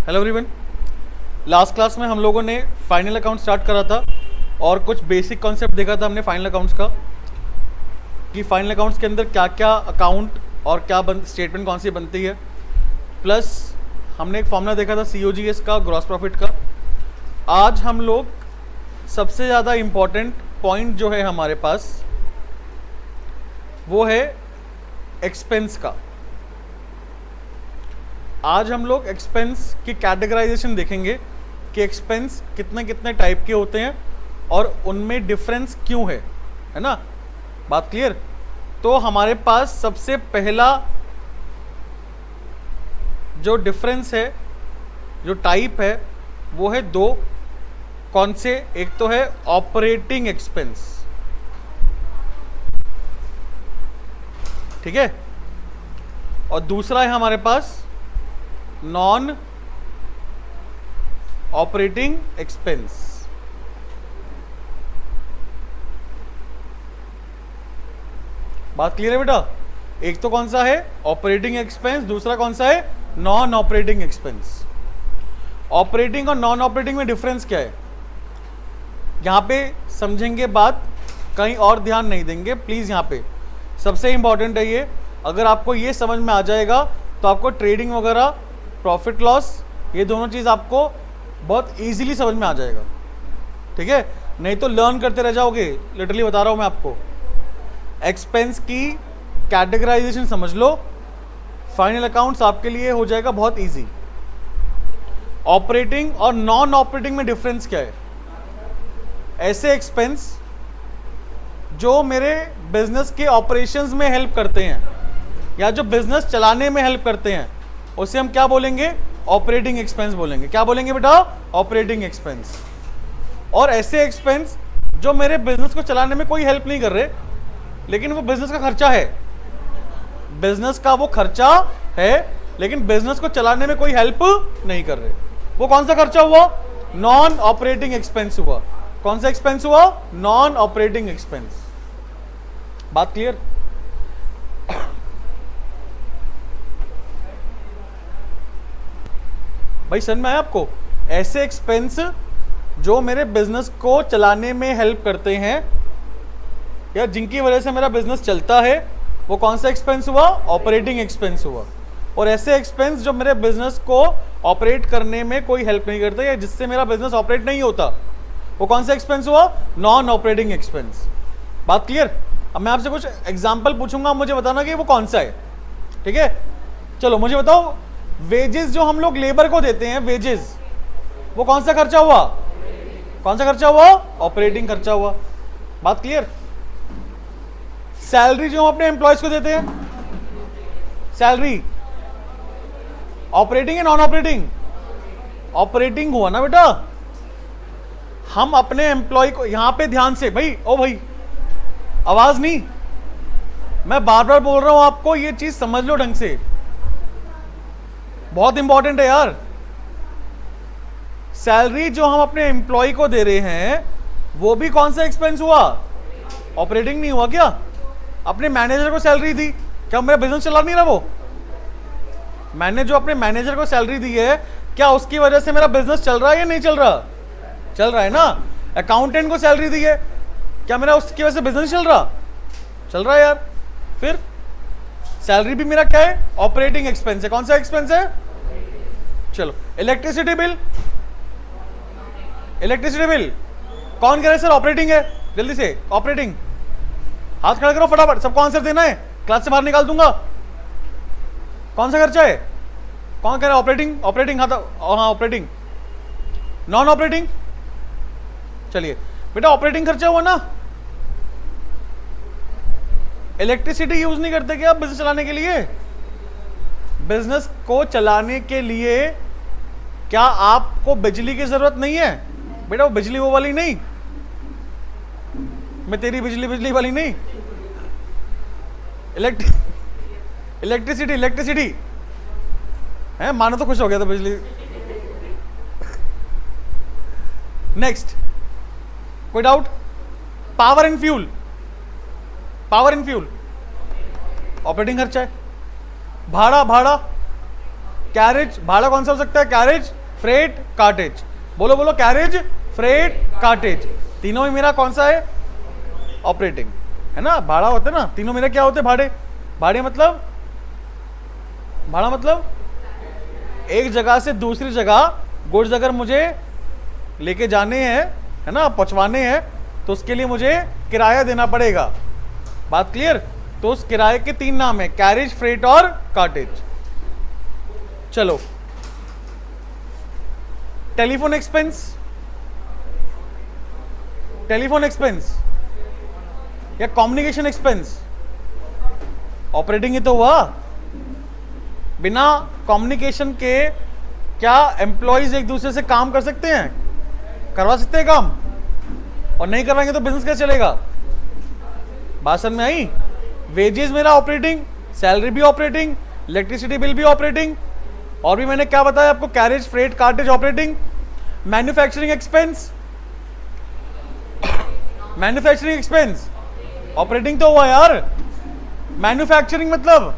Hello everyone. Last class में हम लोगों ने फाइनल अकाउंट स्टार्ट करा था और कुछ बेसिक कॉन्सेप्ट देखा था हमने फाइनल अकाउंट्स का, कि फाइनल अकाउंट्स के अंदर क्या क्या अकाउंट और क्या स्टेटमेंट कौन सी बनती है। प्लस हमने एक फॉर्मूला देखा था COGS का, ग्रॉस प्रॉफिट का। आज हम लोग सबसे ज़्यादा इम्पॉर्टेंट पॉइंट जो है हमारे पास वो है एक्सपेंस का। आज हम लोग एक्सपेंस की कैटेगराइजेशन देखेंगे कि एक्सपेंस कितने कितने टाइप के होते हैं और उनमें डिफरेंस क्यों है ना। बात क्लियर? तो हमारे पास सबसे पहला जो डिफरेंस है, जो टाइप है, वो है दो। कौन से? एक तो है ऑपरेटिंग एक्सपेंस, ठीक है, और दूसरा है हमारे पास नॉन ऑपरेटिंग एक्सपेंस। बात क्लियर है बेटा? एक तो कौन सा है ऑपरेटिंग एक्सपेंस, दूसरा कौन सा है नॉन ऑपरेटिंग एक्सपेंस। ऑपरेटिंग और नॉन ऑपरेटिंग में डिफरेंस क्या है यहां पे समझेंगे बात, कहीं और ध्यान नहीं देंगे प्लीज। यहां पे सबसे इंपॉर्टेंट है ये। अगर आपको ये समझ में आ जाएगा तो आपको ट्रेडिंग वगैरह, प्रॉफिट लॉस, ये दोनों चीज़ आपको बहुत इजीली समझ में आ जाएगा, ठीक है। नहीं तो लर्न करते रह जाओगे, लिटरली बता रहा हूँ मैं आपको। एक्सपेंस की कैटेगराइजेशन समझ लो, फाइनल अकाउंट्स आपके लिए हो जाएगा बहुत इजी। ऑपरेटिंग और नॉन ऑपरेटिंग में डिफरेंस क्या है? ऐसे एक्सपेंस जो मेरे बिजनेस के ऑपरेशंस में हेल्प करते हैं या जो बिजनेस चलाने में हेल्प करते हैं, उसे हम क्या बोलेंगे? ऑपरेटिंग एक्सपेंस बोलेंगे। क्या बोलेंगे बेटा? Operating expense. और ऐसे एक्सपेंस जो मेरे बिजनेस को चलाने में कोई हेल्प नहीं कर रहे, लेकिन वो बिजनेस का खर्चा है, बिजनेस का वो खर्चा है, लेकिन बिजनेस को चलाने में कोई हेल्प नहीं कर रहे, वो कौन सा खर्चा हुआ? नॉन ऑपरेटिंग एक्सपेंस हुआ। कौन सा एक्सपेंस हुआ? Non operating expense. बात क्लियर? भाई समझ में आया आपको? ऐसे एक्सपेंस जो मेरे बिजनेस को चलाने में हेल्प करते हैं या जिनकी वजह से मेरा बिजनेस चलता है, वो कौन सा एक्सपेंस हुआ? ऑपरेटिंग एक्सपेंस हुआ। और ऐसे एक्सपेंस जो मेरे बिजनेस को ऑपरेट करने में कोई हेल्प नहीं करते या जिससे मेरा बिजनेस ऑपरेट नहीं होता, वो कौन सा एक्सपेंस हुआ? Non operating expense. बात क्लियर? अब मैं आपसे कुछ एग्जाम्पल पूछूंगा, मुझे बताना कि वो कौन सा है, ठीक है। चलो मुझे बताओ, वेजेस जो हम लोग लेबर को देते हैं, वेजेस, वो कौन सा खर्चा हुआ? कौन सा खर्चा हुआ? ऑपरेटिंग खर्चा हुआ। बात क्लियर? सैलरी जो हम अपने एम्प्लॉयज को देते हैं, सैलरी ऑपरेटिंग है नॉन ऑपरेटिंग? ऑपरेटिंग हुआ ना बेटा। हम अपने एम्प्लॉय को, यहां पे ध्यान से भाई, ओ भाई आवाज नहीं, मैं बार बार बोल रहा हूं आपको, ये चीज समझ लो ढंग से, बहुत इंपॉर्टेंट है यार। सैलरी जो हम अपने एम्प्लॉय को दे रहे हैं, वो भी कौन सा एक्सपेंस हुआ? ऑपरेटिंग नहीं हुआ क्या? अपने मैनेजर को सैलरी दी, क्या मेरा बिजनेस चला नहीं रहा? वो मैंने जो अपने मैनेजर को सैलरी दी है, क्या उसकी वजह से मेरा बिजनेस चल रहा है या नहीं चल रहा? चल रहा है ना। अकाउंटेंट को सैलरी दी है, क्या मेरा उसकी वजह से बिजनेस चल रहा? चल रहा है यार। फिर सैलरी भी मेरा क्या है? ऑपरेटिंग एक्सपेंस है। कौन सा एक्सपेंस है? चलो इलेक्ट्रिसिटी बिल, इलेक्ट्रिसिटी बिल कौन कह रहा है सर ऑपरेटिंग है? जल्दी से ऑपरेटिंग, हाथ खड़ा करो फटाफट, सबको आंसर देना है, क्लास से बाहर निकाल दूंगा। कौन सा खर्चा है? कौन कह रहा है ऑपरेटिंग? ऑपरेटिंग, हाँ ऑपरेटिंग। Non operating? चलिए बेटा, ऑपरेटिंग खर्चा हुआ ना। इलेक्ट्रिसिटी यूज नहीं करते क्या बिजनेस चलाने के लिए? बिजनेस को चलाने के लिए क्या आपको बिजली की जरूरत नहीं है बेटा? वो बिजली वो वाली नहीं, मैं तेरी बिजली बिजली वाली नहीं, इलेक्ट्रिसिटी, इलेक्ट्रिसिटी है। मानो तो खुश हो गया था बिजली। नेक्स्ट, कोई doubt? Power and fuel, power and fuel operating खर्चा है। भाड़ा, भाड़ा कैरेज, भाड़ा कौन सा हो सकता है? Carriage, freight, cartage. बोलो बोलो, कैरेज, फ्रेट, कार्टेज। तीनों में मेरा कौन सा है? ऑपरेटिंग है ना, भाड़ा होता है ना, तीनों मेरे क्या होते हैं? भाड़े। भाड़े मतलब, भाड़ा मतलब एक जगह से दूसरी जगह गुड्स अगर मुझे लेके जाने हैं, है ना, पहुंचवाने हैं, तो उसके लिए मुझे किराया देना पड़ेगा। बात क्लियर? तो उस किराए के तीन नाम है, कैरेज, फ्रेट और कार्टेज। चलो, टेलीफोन एक्सपेंस, टेलीफोन एक्सपेंस या कम्युनिकेशन एक्सपेंस, ऑपरेटिंग ही तो हुआ। बिना कम्युनिकेशन के क्या एम्प्लॉयज एक दूसरे से काम कर सकते हैं? करवा सकते हैं काम? और नहीं करवाएंगे तो बिजनेस कैसे चलेगा? बात समझ में आई? वेजेस मेरा ऑपरेटिंग, सैलरी भी ऑपरेटिंग, इलेक्ट्रिसिटी बिल भी ऑपरेटिंग, और भी मैंने क्या बताया आपको? Carriage, freight, cartage operating. Manufacturing expense, manufacturing expense operating तो हुआ यार। मैन्युफैक्चरिंग मतलब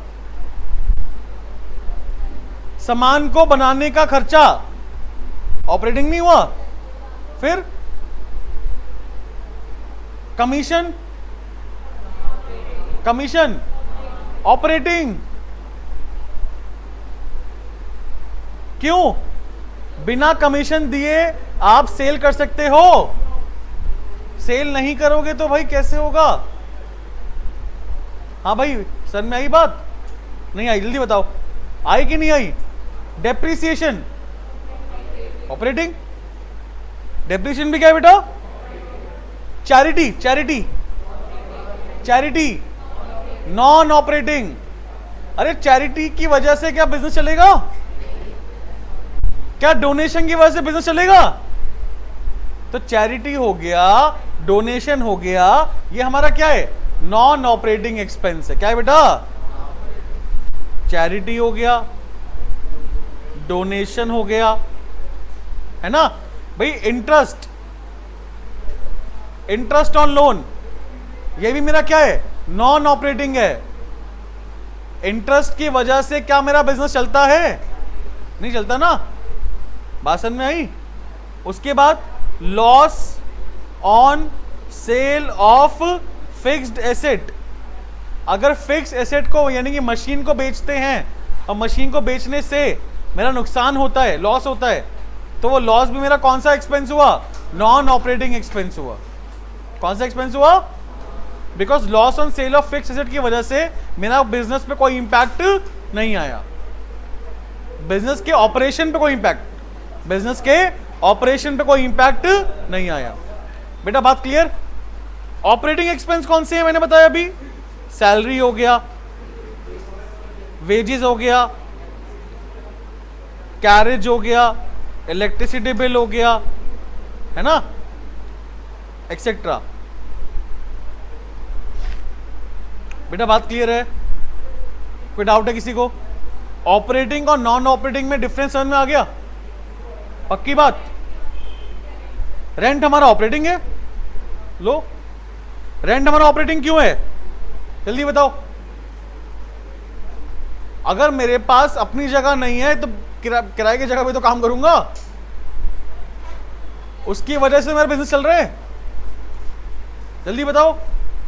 सामान को बनाने का खर्चा, ऑपरेटिंग नहीं हुआ। फिर कमीशन, कमीशन ऑपरेटिंग। क्यों? बिना कमीशन दिए आप सेल कर सकते हो, सेल नहीं करोगे तो भाई कैसे होगा? हाँ भाई, सर में आई बात? नहीं आई? जल्दी बताओ, आई कि नहीं आई? डेप्रिसिएशन ऑपरेटिंग, डेप्रिसिएशन भी क्या है बेटा? Charity, charity, charity non operating. अरे चैरिटी की वजह से क्या बिजनेस चलेगा? क्या डोनेशन की वजह से बिजनेस चलेगा? तो चैरिटी हो गया, डोनेशन हो गया, ये हमारा क्या है? नॉन ऑपरेटिंग एक्सपेंस है। क्या है बेटा? चैरिटी हो गया, डोनेशन हो गया, है ना भाई। इंटरेस्ट, इंटरेस्ट ऑन लोन, ये भी मेरा क्या है? नॉन ऑपरेटिंग है। इंटरेस्ट की वजह से क्या मेरा बिजनेस चलता है? नहीं चलता ना। बात समझ में आई? उसके बाद loss on sale of fixed asset. अगर फिक्स एसेट को यानी कि मशीन को बेचते हैं और मशीन को बेचने से मेरा नुकसान होता है, लॉस होता है, तो वो लॉस भी मेरा कौन सा एक्सपेंस हुआ? नॉन ऑपरेटिंग एक्सपेंस हुआ। कौन सा एक्सपेंस हुआ? Because loss on sale of fix asset की वजह से मेरा बिजनेस पे कोई इंपैक्ट नहीं आया, बिजनेस के ऑपरेशन पे कोई इंपैक्ट, बिजनेस के ऑपरेशन पे कोई इंपैक्ट नहीं आया। बेटा बात क्लियर? ऑपरेटिंग एक्सपेंस कौन से हैं मैंने बताया अभी? सैलरी हो गया, वेजेस हो गया, कैरेज हो गया, इलेक्ट्रिसिटी बिल हो गया, है ना, एक्सेट्रा। बेटा बात क्लियर है? कोई डाउट है किसी को? ऑपरेटिंग और नॉन ऑपरेटिंग में डिफरेंस समझ में आ गया? पक्की बात? रेंट हमारा ऑपरेटिंग है, लो रेंट हमारा ऑपरेटिंग क्यों है? जल्दी बताओ। अगर मेरे पास अपनी जगह नहीं है तो किराए की जगह पे तो काम करूंगा, उसकी वजह से मेरा बिजनेस चल रहा है। जल्दी बताओ,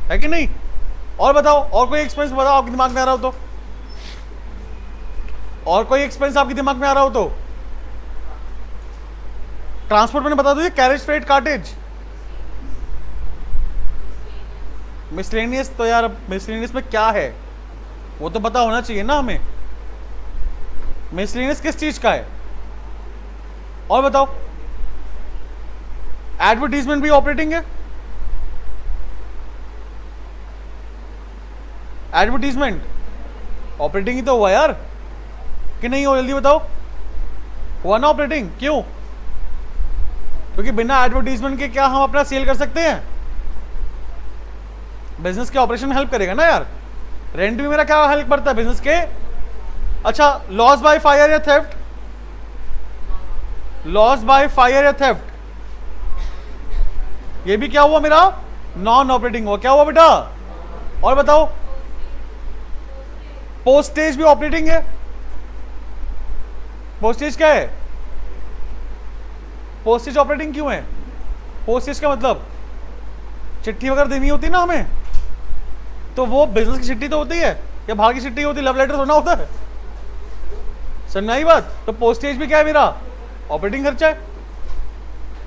है कि नहीं? और बताओ, और कोई एक्सपेंस बताओ आपके दिमाग में आ रहा हो तो, और कोई एक्सपेंस आपके दिमाग में आ रहा हो तो। ट्रांसपोर्ट मैंने बता दो, कैरेज, फ्रेट, कार्टेज। मिसलेनियस तो यार, मिसलेनियस में क्या है वो तो पता होना चाहिए ना हमें। मिसलेनियस किस चीज का है? और बताओ। एडवर्टीजमेंट भी ऑपरेटिंग है? एडवर्टीजमेंट ऑपरेटिंग ही तो हुआ यार, कि नहीं हो? जल्दी बताओ। हुआ ना ऑपरेटिंग? क्यों? क्योंकि बिना एडवर्टीजमेंट के क्या हम अपना सेल कर सकते हैं? बिजनेस के ऑपरेशन में हेल्प करेगा ना यार। रेंट भी मेरा क्या हेल्प करता है बिजनेस के? अच्छा, लॉस बाय फायर या थेफ्ट, लॉस बाय फायर या थेफ्ट, ये भी क्या हुआ मेरा? नॉन ऑपरेटिंग हुआ। क्या हुआ बेटा? और बताओ। पोस्टेज भी ऑपरेटिंग है, पोस्टेज क्या है? पोस्टेज ऑपरेटिंग क्यों है? पोस्टेज का मतलब चिट्ठी वगैरह देनी होती है ना हमें, तो वो बिजनेस की चिट्ठी तो होती है या बाहर की चिट्ठी होती है? लव लेटर होना होता है, समझ आई बात? तो पोस्टेज भी क्या है मेरा? ऑपरेटिंग खर्चा है।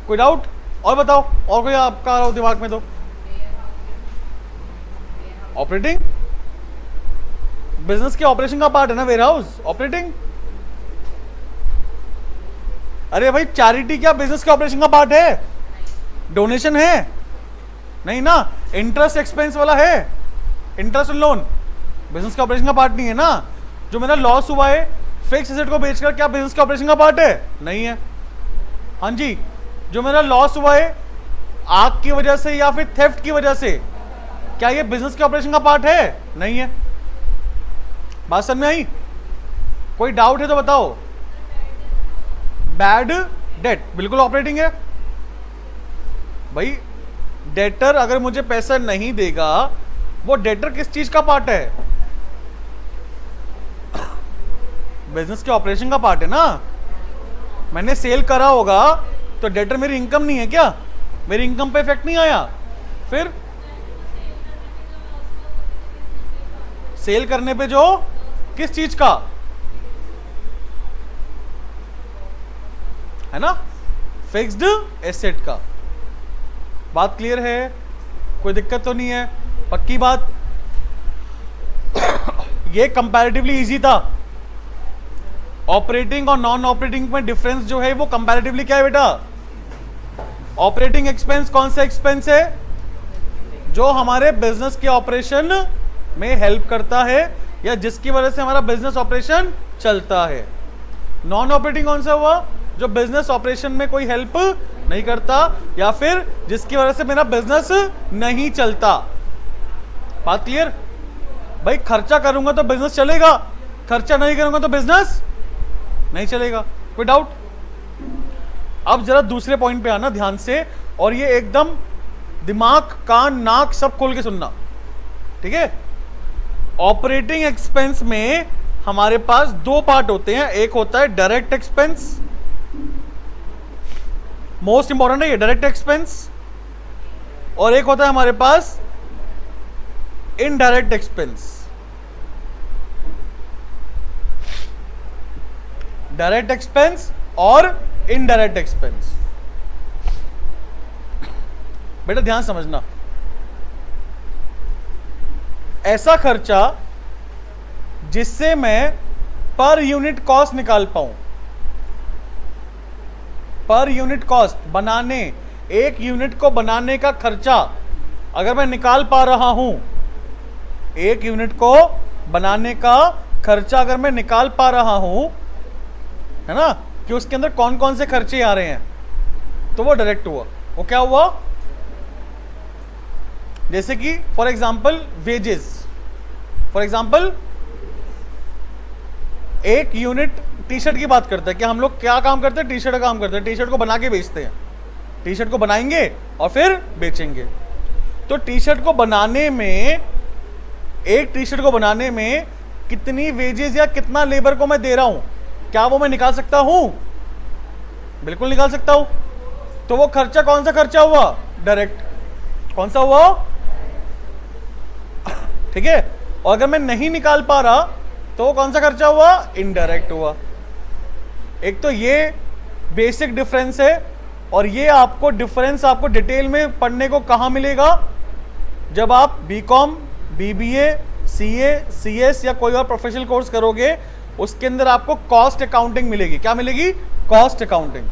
कोई डाउट? और बताओ, और कोई आपका आ रहा हो दिमाग में तो? ऑपरेटिंग बिजनेस के ऑपरेशन का पार्ट है ना, वेयर हाउस ऑपरेटिंग। अरे भाई चैरिटी क्या बिजनेस के ऑपरेशन का पार्ट है? डोनेशन है नहीं ना। इंटरेस्ट एक्सपेंस वाला है, इंटरेस्ट लोन बिजनेस के ऑपरेशन का पार्ट नहीं है ना। जो मेरा लॉस हुआ है फिक्स एसेट को बेचकर, क्या बिजनेस के ऑपरेशन का पार्ट है? नहीं है। हाँ जी, जो मेरा लॉस हुआ है आग की वजह से या फिर थेफ्ट की वजह से, क्या ये बिजनेस के ऑपरेशन का पार्ट है? नहीं है। बात समझ में आई? कोई डाउट है तो बताओ। बैड डेट बिल्कुल ऑपरेटिंग है भाई। डेटर अगर मुझे पैसा नहीं देगा, वो डेटर किस चीज का पार्ट है? बिजनेस के ऑपरेशन का पार्ट है ना। मैंने सेल करा होगा तो डेटर मेरी इनकम नहीं है क्या? मेरी इनकम पे इफेक्ट नहीं आया? फिर सेल करने पे जो किस चीज का है ना, फिक्स्ड एसेट का। बात क्लियर है? कोई दिक्कत तो नहीं है? पक्की बात? ये कंपैरेटिवली इजी था। ऑपरेटिंग और नॉन ऑपरेटिंग में डिफरेंस जो है वो कंपैरेटिवली क्या है बेटा? ऑपरेटिंग एक्सपेंस कौन सा एक्सपेंस है? जो हमारे बिजनेस के ऑपरेशन में हेल्प करता है या जिसकी वजह से हमारा बिजनेस ऑपरेशन चलता है। नॉन ऑपरेटिंग कौन सा हुआ? जो बिजनेस ऑपरेशन में कोई हेल्प नहीं करता या फिर जिसकी वजह से मेरा बिजनेस नहीं चलता। बात क्लियर? भाई खर्चा करूंगा तो बिजनेस चलेगा, खर्चा नहीं करूंगा तो बिजनेस नहीं चलेगा। कोई डाउट? अब जरा दूसरे पॉइंट पे आना ध्यान से, और ये एकदम दिमाग कान नाक सब खोल के सुनना, ठीक है? ऑपरेटिंग एक्सपेंस में हमारे पास दो पार्ट होते हैं। एक होता है डायरेक्ट एक्सपेंस, मोस्ट इंपॉर्टेंट है ये डायरेक्ट एक्सपेंस, और एक होता है हमारे पास इनडायरेक्ट एक्सपेंस। डायरेक्ट एक्सपेंस और इनडायरेक्ट एक्सपेंस। बेटा ध्यान समझना, ऐसा खर्चा जिससे मैं पर यूनिट कॉस्ट निकाल पाऊं। पर यूनिट कॉस्ट बनाने, एक यूनिट को बनाने का खर्चा अगर मैं निकाल पा रहा हूं, एक यूनिट को बनाने का खर्चा अगर मैं निकाल पा रहा हूं, है ना, कि उसके अंदर कौन कौन से खर्चे आ रहे हैं, तो वो डायरेक्ट हुआ। वो क्या हुआ? जैसे कि for example wages. For example एक यूनिट टी शर्ट की बात करते हैं कि हम लोग क्या काम करते हैं? टी शर्ट का काम करते हैं। टी शर्ट को बना के बेचते हैं। टी शर्ट को बनाएंगे और फिर बेचेंगे। तो टी शर्ट को बनाने में, एक टी शर्ट को बनाने में कितनी वेजेस या कितना लेबर को मैं दे रहा हूं, क्या वो मैं निकाल सकता हूं? बिल्कुल निकाल सकता हूं। तो वो खर्चा कौन सा खर्चा हुआ? डायरेक्ट। कौन सा हुआ? ठीक है। और अगर मैं नहीं निकाल पा रहा तो वो कौन सा खर्चा हुआ? इनडायरेक्ट हुआ। एक तो ये बेसिक डिफरेंस है, और ये आपको डिफरेंस आपको डिटेल में पढ़ने को कहां मिलेगा? जब आप बीकॉम, बीबीए, सीए, सीएस या कोई और प्रोफेशनल कोर्स करोगे, उसके अंदर आपको कॉस्ट अकाउंटिंग मिलेगी। क्या मिलेगी? Cost accounting.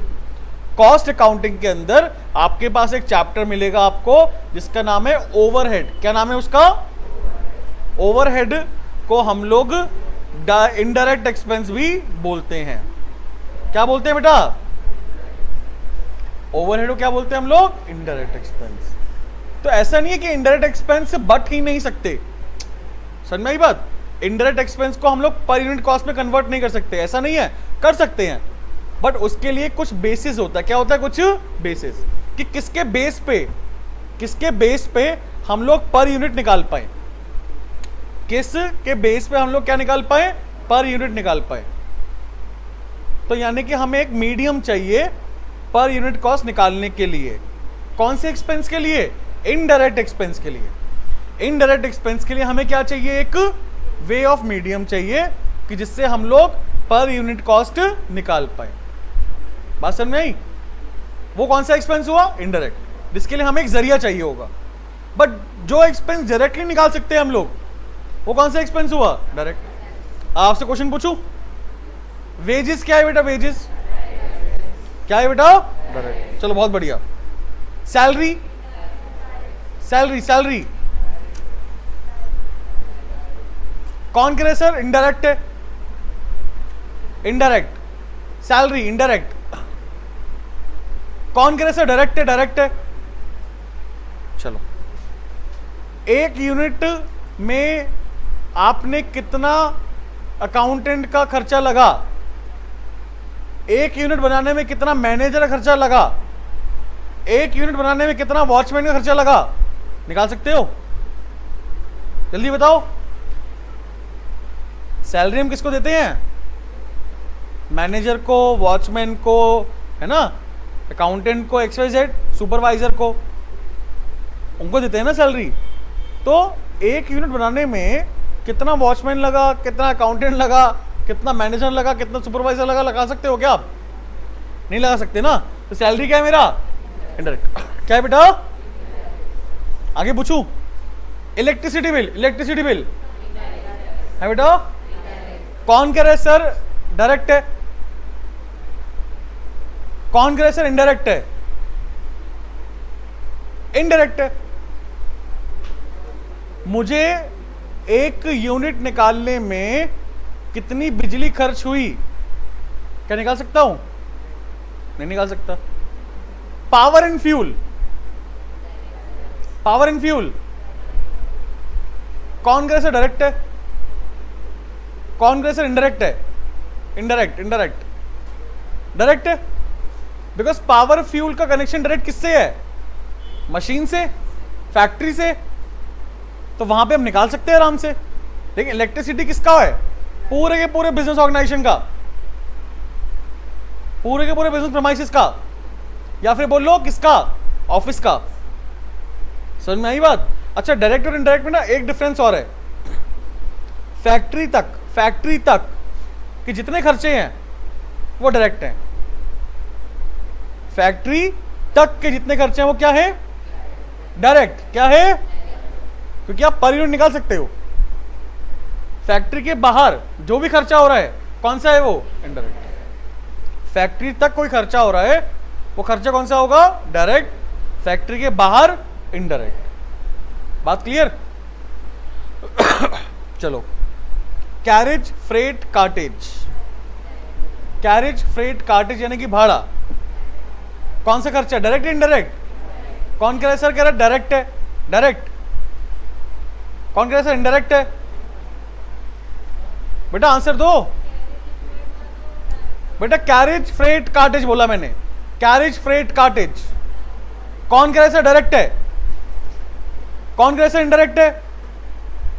कॉस्ट अकाउंटिंग के अंदर आपके पास एक चैप्टर मिलेगा आपको जिसका नाम है ओवरहेड। क्या नाम है उसका? ओवरहेड को हम लोग इनडायरेक्ट एक्सपेंस भी बोलते हैं। क्या बोलते हैं बेटा? ओवरहेड को क्या बोलते हैं हम लोग? Indirect expense. तो ऐसा नहीं है कि इनडायरेक्ट एक्सपेंस से बट ही नहीं सकते। समझ में आई बात? इनडायरेक्ट एक्सपेंस को हम लोग पर यूनिट कॉस्ट में कन्वर्ट नहीं कर सकते, ऐसा नहीं है, कर सकते हैं, बट उसके लिए कुछ बेसिस होता है। क्या होता है? कुछ बेसिस, कि किसके बेस पे हम लोग पर यूनिट निकाल पाए, किस के बेस पे हम लोग क्या निकाल पाए? पर यूनिट निकाल पाए। तो यानी कि हमें एक मीडियम चाहिए पर यूनिट कॉस्ट निकालने के लिए। कौन से एक्सपेंस के लिए? इनडायरेक्ट एक्सपेंस के लिए। इनडायरेक्ट एक्सपेंस के लिए हमें क्या चाहिए? एक वे ऑफ मीडियम चाहिए कि जिससे हम लोग पर यूनिट कॉस्ट निकाल पाए। बात समझ में आई? वो कौन सा एक्सपेंस हुआ? इनडायरेक्ट, जिसके लिए हमें एक जरिया चाहिए होगा। बट जो एक्सपेंस डायरेक्टली निकाल सकते हैं हम लोग, वो कौन सा एक्सपेंस हुआ? डायरेक्ट। आपसे क्वेश्चन पूछूं, वेजेस क्या है बेटा? वेजेस क्या है बेटा? डायरेक्ट। चलो बहुत बढ़िया। सैलरी, सैलरी, सैलरी कौन करे सर? इनडायरेक्ट है। इनडायरेक्ट। Salary indirect. कौन करे सर? डायरेक्ट है। डायरेक्ट है। चलो, एक यूनिट में आपने कितना अकाउंटेंट का खर्चा लगा? एक यूनिट बनाने में कितना मैनेजर का खर्चा लगा? एक यूनिट बनाने में कितना वॉचमैन का खर्चा लगा? निकाल सकते हो? जल्दी बताओ। सैलरी हम किसको देते हैं? मैनेजर को, वॉचमैन को, है ना, अकाउंटेंट को, XYZ, सुपरवाइजर को, उनको देते हैं ना सैलरी। तो एक यूनिट बनाने में कितना वॉचमैन लगा, कितना अकाउंटेंट लगा, कितना मैनेजर लगा, कितना सुपरवाइजर लगा, लगा सकते हो क्या आप? नहीं लगा सकते ना। तो सैलरी क्या है मेरा? इनडायरेक्ट। क्या है बेटा? आगे पूछूं, इलेक्ट्रिसिटी बिल, इलेक्ट्रिसिटी बिल है बेटा? कौन कह रहा है सर डायरेक्ट है? कौन कह रहा है सर इनडायरेक्ट है? इनडायरेक्ट है। मुझे एक यूनिट निकालने में कितनी बिजली खर्च हुई, क्या निकाल सकता हूं? नहीं निकाल सकता। Power and fuel, power and fuel कौन करे सर? डायरेक्ट है। कौन करे सर? इनडायरेक्ट है। इनडायरेक्ट, इनडायरेक्ट, डायरेक्ट है। बिकॉज पावर फ्यूल का कनेक्शन डायरेक्ट किससे है? मशीन से, फैक्ट्री से। तो वहां पे हम निकाल सकते हैं आराम से। लेकिन इलेक्ट्रिसिटी किसका है? पूरे के पूरे बिजनेस ऑर्गेनाइजेशन का, पूरे के पूरे बिजनेस प्रेमाइसेस का, या फिर बोल लो किसका? ऑफिस का। समझ में आई बात? अच्छा, डायरेक्ट और इनडायरेक्ट में ना एक डिफरेंस और है। फैक्ट्री तक, फैक्ट्री तक कि जितने खर्चे हैं वो डायरेक्ट हैं। फैक्ट्री तक के जितने खर्चे हैं वो क्या है? डायरेक्ट। क्या है? क्योंकि आप पर यूनिट निकाल सकते हो। फैक्ट्री के बाहर जो भी खर्चा हो रहा है कौन सा है? वो इनडायरेक्ट। फैक्ट्री तक कोई खर्चा हो रहा है, वो खर्चा कौन सा होगा? डायरेक्ट। फैक्ट्री के बाहर इनडायरेक्ट। बात क्लियर? चलो, carriage freight cartage. Carriage freight cartage यानी कि भाड़ा, कौन सा खर्चा? Direct indirect? कौन कह रहा है सर? कह रहा है डायरेक्ट है। डायरेक्ट। कौन कह रहा है सर इनडायरेक्ट है? बेटा आंसर दो। बेटा कैरेज फ्रेट कार्टेज बोला मैंने, कैरेज फ्रेट कार्टेज। कौन कह रहा है सर डायरेक्ट है? कौन कह रहा है सर इनडायरेक्ट है?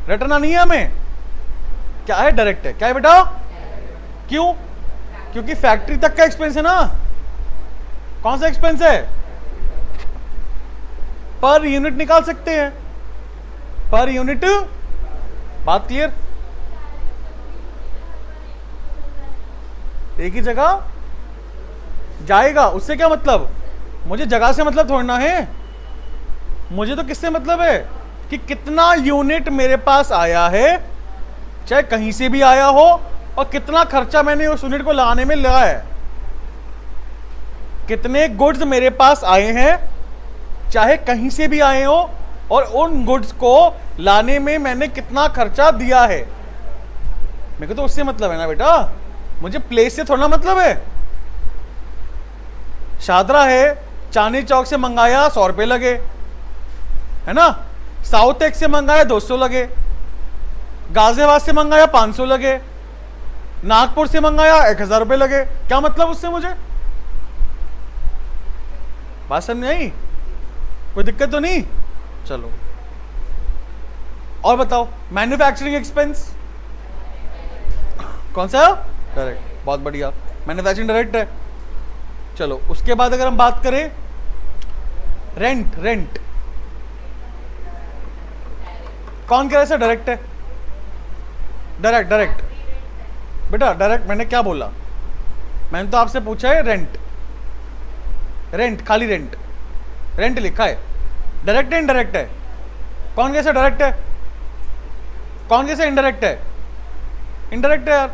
रटना नहीं है हमें। क्या है? डायरेक्ट है। क्या है बेटा? क्यों? क्योंकि फैक्ट्री तक का एक्सपेंस है ना। कौन सा एक्सपेंस है? पर यूनिट निकाल सकते हैं, पर यूनिट। बात क्लियर? एक ही जगह जाएगा, उससे क्या मतलब? मुझे जगह से मतलब थोड़ना है, मुझे तो किससे मतलब है कि कितना यूनिट मेरे पास आया है, चाहे कहीं से भी आया हो, और कितना खर्चा मैंने उस यूनिट को लाने में लगा है। कितने गुड्स मेरे पास आए हैं, चाहे कहीं से भी आए हो, और उन गुड्स को लाने में मैंने कितना खर्चा दिया है। मेरे को तो उससे मतलब है ना बेटा, मुझे प्लेस से थोड़ा मतलब है। शादरा है, चांदनी चौक से मंगाया 100 रुपए लगे, है ना। साउथ एक्स से मंगाया 200 लगे, गाजियाबाद से मंगाया 500 लगे, नागपुर से मंगाया 1000 रुपए लगे। क्या मतलब उससे मुझे? बात समझ आई? कोई दिक्कत तो नहीं? चलो और बताओ, मैन्युफैक्चरिंग एक्सपेंस कौन सा? डायरेक्ट। बहुत बढ़िया। मैन्युफैक्चरिंग डायरेक्ट है। चलो उसके बाद अगर हम बात करें रेंट, रेंट कौन कह रहा है सर डायरेक्ट है? डायरेक्ट, डायरेक्ट बेटा डायरेक्ट। मैंने क्या बोला? मैंने तो आपसे पूछा है रेंट, रेंट खाली रेंट, रेंट लिखा है। डायरेक्ट है इनडायरेक्ट है? कौन कैसे डायरेक्ट है, कौन कैसे इनडायरेक्ट है? इनडायरेक्ट है यार,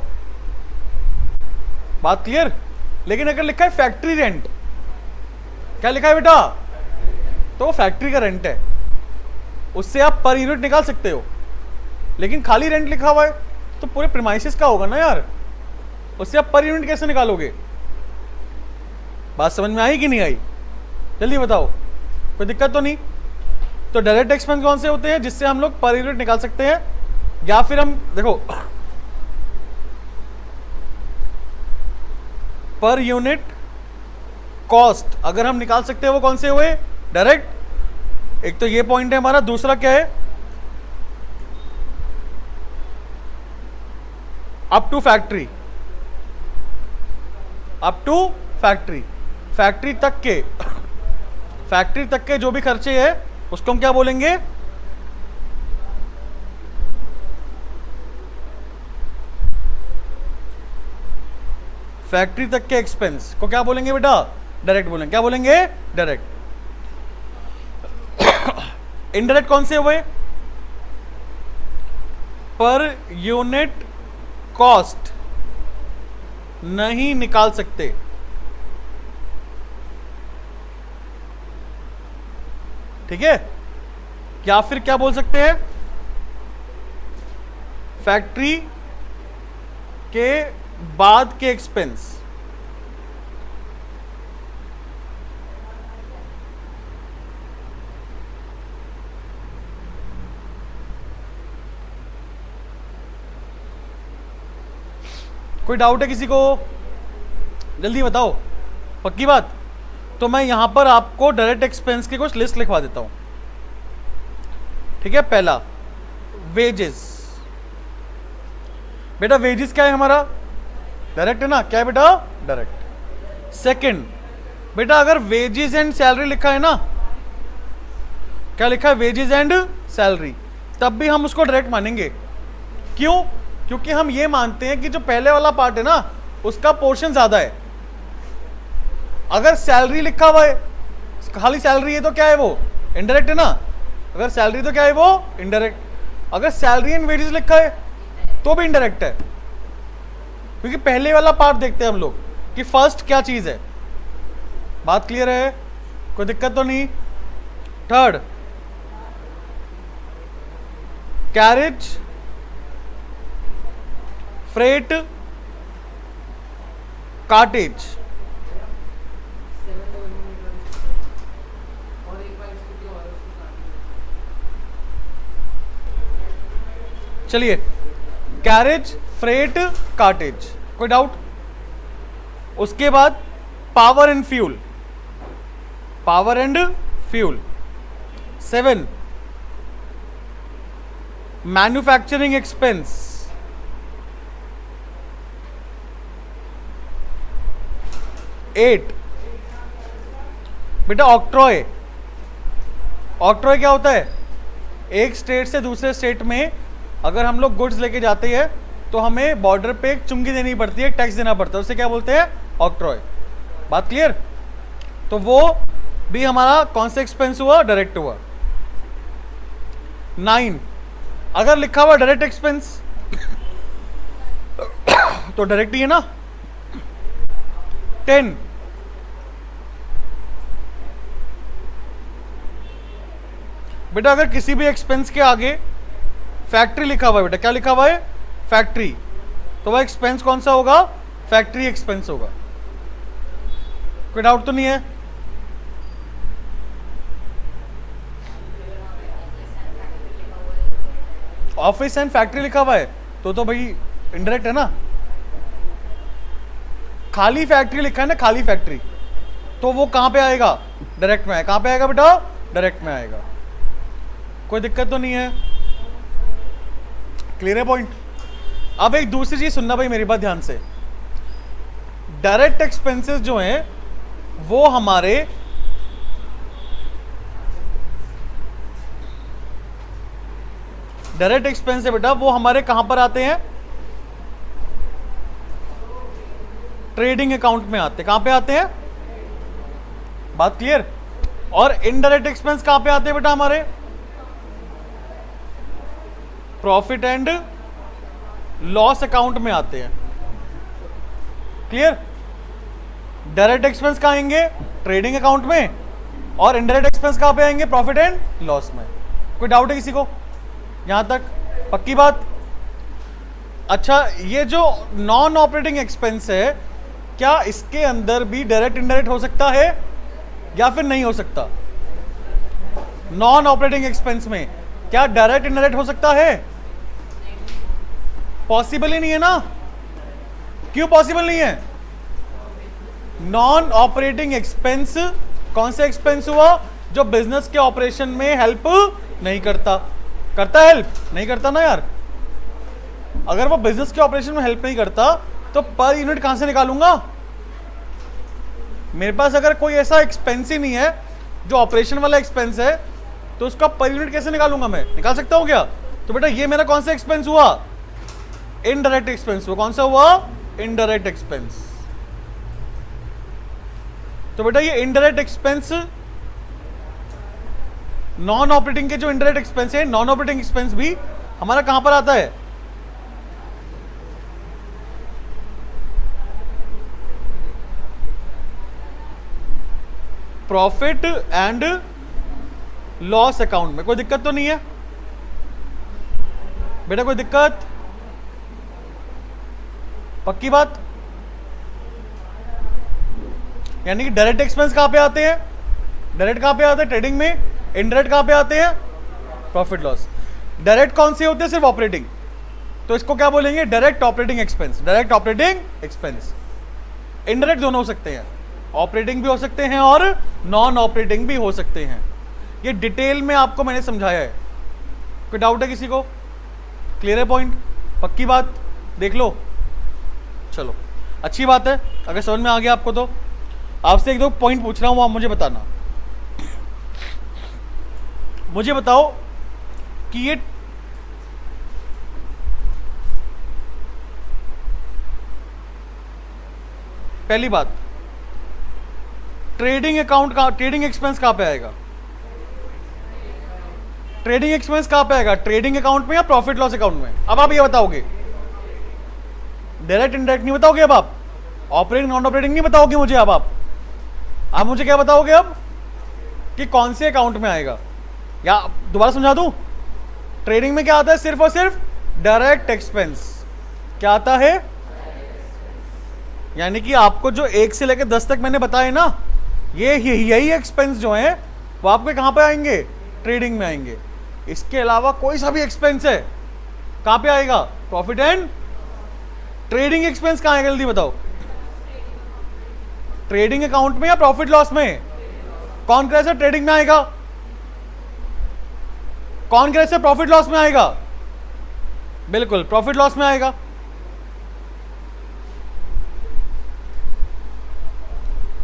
बात क्लियर। लेकिन अगर लिखा है फैक्ट्री रेंट, क्या लिखा है बेटा? तो वो फैक्ट्री का रेंट है, उससे आप पर यूनिट निकाल सकते हो। लेकिन खाली रेंट लिखा हुआ है तो पूरे प्रीमाइसेस का होगा ना यार, उससे आप पर यूनिट कैसे निकालोगे? बात समझ में आई कि नहीं आई? जल्दी बताओ, कोई दिक्कत तो नहीं? तो डायरेक्ट एक्सपेंस कौन से होते हैं जिससे हम लोग पर यूनिट निकाल सकते हैं? या फिर हम देखो पर यूनिट कॉस्ट अगर हम निकाल सकते हैं वो कौन से हुए? डायरेक्ट। एक तो ये पॉइंट है हमारा। दूसरा क्या है? Up to factory, up to factory, factory तक के, फैक्ट्री तक के जो भी खर्चे हैं उसको हम क्या बोलेंगे? फैक्ट्री तक के एक्सपेंस को क्या बोलेंगे बेटा? डायरेक्ट बोलेंगे। क्या बोलेंगे? डायरेक्ट। इनडायरेक्ट कौन से हुए? पर यूनिट कॉस्ट नहीं निकाल सकते। ठीक है? या फिर क्या बोल सकते हैं? फैक्ट्री के बाद के एक्सपेंस। कोई डाउट है किसी को? जल्दी बताओ, पक्की बात? तो मैं यहां पर आपको डायरेक्ट एक्सपेंस की कुछ लिस्ट लिखवा देता हूं। ठीक है? पहला वेजेस। बेटा वेजेस क्या है हमारा? डायरेक्ट है ना? क्या है बेटा? डायरेक्ट। सेकंड बेटा अगर वेजेस एंड सैलरी लिखा है ना, क्या लिखा है? वेजेस एंड सैलरी, तब भी हम उसको डायरेक्ट मानेंगे। क्यों? क्योंकि हम ये मानते हैं कि जो पहले वाला पार्ट है ना उसका पोर्शन ज्यादा है। अगर सैलरी लिखा हुआ है, खाली सैलरी है तो क्या है वो? इनडायरेक्ट है ना? अगर सैलरी तो क्या है वो? इनडायरेक्ट। अगर सैलरी एंड वेजेस लिखा है तो भी इनडायरेक्ट है, क्योंकि पहले वाला पार्ट देखते हैं हम लोग कि फर्स्ट क्या चीज है। बात क्लियर है? कोई दिक्कत तो नहीं? Third carriage, freight, cartage. चलिए कैरेज, फ्रेट, कार्टेज, कोई डाउट? उसके बाद power and fuel, power and fuel. 7 manufacturing expense. 8 बेटा ऑक्ट्रॉय। ऑक्ट्रॉय क्या होता है? एक स्टेट से दूसरे स्टेट में अगर हम लोग गुड्स लेके जाते हैं तो हमें बॉर्डर पे एक चुंगी देनी पड़ती है, टैक्स देना पड़ता है, उसे क्या बोलते हैं? ऑक्ट्रॉय। बात क्लियर? तो वो भी हमारा कौन सा एक्सपेंस हुआ? डायरेक्ट हुआ। 9 अगर लिखा हुआ डायरेक्ट एक्सपेंस तो डायरेक्ट ही है ना। 10 बेटा अगर किसी भी एक्सपेंस के आगे फैक्ट्री लिखा हुआ है, बेटा क्या लिखा हुआ है? फैक्ट्री, तो वह एक्सपेंस कौन सा होगा? फैक्ट्री एक्सपेंस होगा। कोई डाउट तो नहीं है? ऑफिस एंड फैक्ट्री लिखा हुआ है तो भाई इनडायरेक्ट है ना। खाली फैक्ट्री लिखा है ना, खाली फैक्ट्री, तो वो कहां पे आएगा? डायरेक्ट में आएगा। कहां पे आएगा बेटा? डायरेक्ट में आएगा। कोई दिक्कत तो नहीं है? क्लियर है पॉइंट? अब एक दूसरी चीज सुनना भाई मेरी बात ध्यान से। डायरेक्ट एक्सपेंसेस जो हैं वो हमारे डायरेक्ट एक्सपेंस है बेटा, वो हमारे कहां पर आते हैं? ट्रेडिंग अकाउंट में आते हैं। कहां पे आते हैं? बात क्लियर? और इनडायरेक्ट एक्सपेंस कहां पे आते हैं बेटा? हमारे प्रॉफिट एंड लॉस अकाउंट में आते हैं। क्लियर? डायरेक्ट एक्सपेंस कहां आएंगे? ट्रेडिंग अकाउंट में। और इनडायरेक्ट एक्सपेंस कहां पे आएंगे? प्रॉफिट एंड लॉस में। कोई डाउट है किसी को यहां तक? पक्की बात? अच्छा, ये जो नॉन ऑपरेटिंग एक्सपेंस है, क्या इसके अंदर भी डायरेक्ट इनडायरेक्ट हो सकता है या फिर नहीं हो सकता? नॉन ऑपरेटिंग एक्सपेंस में क्या डायरेक्ट इनडायरेक्ट हो सकता है? पॉसिबल ही नहीं है ना। क्यों पॉसिबल नहीं है? नॉन ऑपरेटिंग एक्सपेंस कौन सा एक्सपेंस हुआ? जो बिजनेस के ऑपरेशन में हेल्प नहीं करता। करता है हेल्प? नहीं करता ना यार। अगर वो बिजनेस के ऑपरेशन में हेल्प नहीं करता तो पर यूनिट कहां से निकालूंगा? मेरे पास अगर कोई ऐसा एक्सपेंस ही नहीं है जो ऑपरेशन वाला एक्सपेंस है, तो उसका पर यूनिट कैसे निकालूंगा? मैं निकाल सकता हूं क्या? तो बेटा ये मेरा कौन सा एक्सपेंस हुआ? इनडायरेक्ट एक्सपेंस हुआ। कौन सा हुआ? Indirect expense. तो बेटा ये इनडायरेक्ट एक्सपेंस, नॉन ऑपरेटिंग के जो इनडायरेक्ट एक्सपेंस है, नॉन ऑपरेटिंग एक्सपेंस भी हमारा कहां पर आता है? प्रॉफिट एंड लॉस अकाउंट में। कोई दिक्कत तो नहीं है बेटा? कोई दिक्कत? पक्की बात? यानी कि डायरेक्ट एक्सपेंस कहां पे आते हैं? डायरेक्ट कहां पे आते हैं? ट्रेडिंग में। इनडायरेक्ट कहां पे आते हैं? Profit loss. डायरेक्ट कौन से होते हैं? सिर्फ ऑपरेटिंग। तो इसको क्या बोलेंगे? Direct operating expense. Direct operating expense. Indirect दोनों हो सकते हैं, ऑपरेटिंग भी हो सकते हैं और नॉन ऑपरेटिंग भी हो सकते हैं। ये डिटेल में आपको मैंने समझाया है। कोई डाउट है किसी को? क्लियर है पॉइंट? पक्की बात? देख लो। चलो, अच्छी बात है। अगर समझ में आ गया आपको तो आपसे एक दो पॉइंट पूछ रहा हूं, आप मुझे बताना। मुझे बताओ कि ये पहली बात, ट्रेडिंग अकाउंट का ट्रेडिंग एक्सपेंस कहां पे आएगा? ट्रेडिंग एक्सपेंस कहां पे आएगा? ट्रेडिंग अकाउंट में या प्रॉफिट लॉस अकाउंट में? अब आप ये बताओगे। डायरेक्ट इनडायरेक्ट नहीं बताओगे अब आप? ऑपरेटिंग नॉन ऑपरेटिंग नहीं बताओगे मुझे अब आप मुझे क्या बताओगे अब? कि कौन से अकाउंट में आएगा? या दोबारा समझा दूं? ट्रेडिंग में क्या आता है? सिर्फ और सिर्फ डायरेक्ट एक्सपेंस। क्या आता है? यानी कि आपको जो 1 से लेकर 10 तक मैंने बताए ना, यही एक्सपेंस जो है वो आपके कहां पे आएंगे? ट्रेडिंग में आएंगे। इसके अलावा कोई सा भी एक्सपेंस है कहां पे आएगा? प्रॉफिट एंड ट्रेडिंग एक्सपेंस कहां आएगा? जल्दी बताओ। ट्रेडिंग अकाउंट में या प्रॉफिट लॉस में? कौन कह रहा है ट्रेडिंग में आएगा? कौन कह रहा है प्रॉफिट लॉस में आएगा? बिल्कुल प्रॉफिट लॉस में आएगा।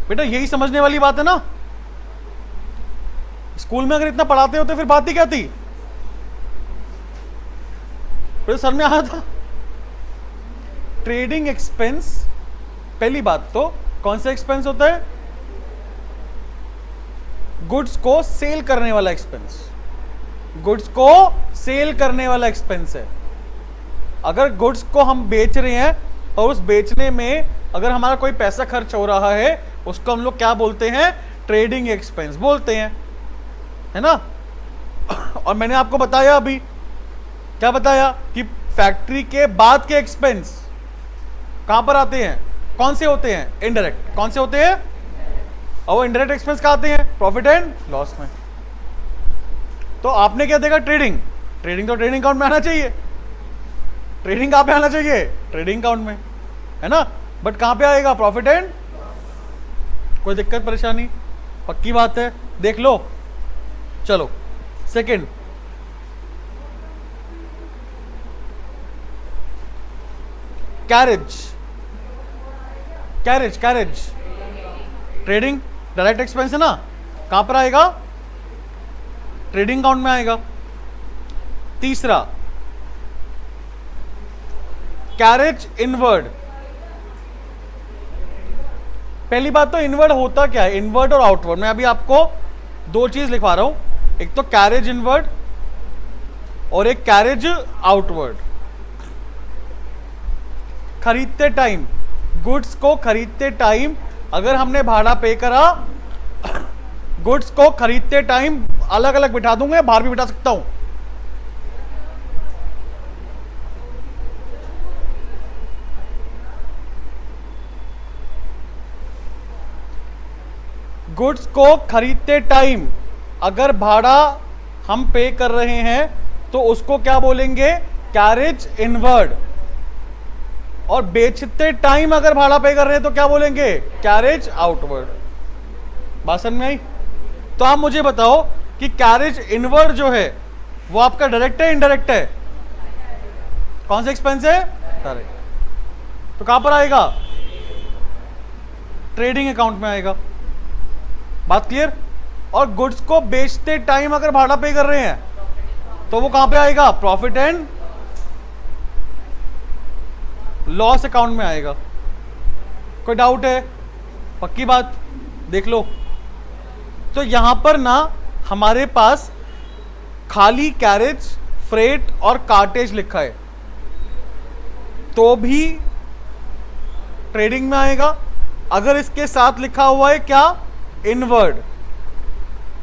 बेटा यही समझने वाली बात है ना। स्कूल में अगर इतना पढ़ाते होते फिर बात ही क्या थी? फिर सर में आया था। ट्रेडिंग एक्सपेंस, पहली बात तो कौन सा एक्सपेंस होता है? गुड्स को सेल करने वाला एक्सपेंस। गुड्स को सेल करने वाला एक्सपेंस है। अगर गुड्स को हम बेच रहे हैं और उस बेचने में अगर हमारा कोई पैसा खर्च हो रहा है, उसको हम लोग क्या बोलते हैं? ट्रेडिंग एक्सपेंस बोलते हैं, है ना। और मैंने आपको बताया अभी, क्या बताया? कि फैक्ट्री के बाद के एक्सपेंस कहां पर आते हैं? कौन से होते हैं? इनडायरेक्ट। कौन से होते हैं? और वो इनडायरेक्ट एक्सपेंस कहां आते हैं? प्रॉफिट एंड लॉस में। तो आपने क्या देखा? ट्रेडिंग। ट्रेडिंग तो ट्रेडिंग अकाउंट में आना चाहिए। ट्रेडिंग कहां पे आना चाहिए? ट्रेडिंग अकाउंट में, है ना। बट कहां पे आएगा? Profit and. कोई दिक्कत परेशानी? पक्की बात है? देख लो। चलो second, carriage. Carriage, carriage trading direct expense है ना, कहां पर आएगा? ट्रेडिंग अकाउंट में आएगा। तीसरा कैरेज इनवर्ड। पहली बात तो इनवर्ड होता क्या है, इनवर्ड और आउटवर्ड। मैं अभी आपको दो चीज लिखवा रहा हूं, एक तो कैरेज इनवर्ड और एक कैरेज आउटवर्ड। खरीदते टाइम, गुड्स को खरीदते टाइम अगर हमने भाड़ा पे करा, गुड्स को खरीदते टाइम अलग अलग बिठा दूंगा, बाहर भी बिठा सकता हूं। गुड्स को खरीदते टाइम अगर भाड़ा हम पे कर रहे हैं तो उसको क्या बोलेंगे? Carriage inward. और बेचते टाइम अगर भाड़ा पे कर रहे हैं तो क्या बोलेंगे? Carriage outward. बात समझ में आई? तो आप मुझे बताओ कि कैरेज इनवर्ड जो है वो आपका डायरेक्ट है इनडायरेक्ट है? कौन सा एक्सपेंस है? डायरेक्ट। तो कहां पर आएगा? ट्रेडिंग अकाउंट में आएगा। बात क्लियर? और गुड्स को बेचते टाइम अगर भाड़ा पे कर रहे हैं तो वो कहां पे आएगा? प्रॉफिट एंड लॉस अकाउंट में आएगा। कोई डाउट है? पक्की बात? देख लो। तो यहां पर ना हमारे पास खाली कैरेज, फ्रेट और कार्टेज लिखा है तो भी ट्रेडिंग में आएगा। अगर इसके साथ लिखा हुआ है क्या? इनवर्ड,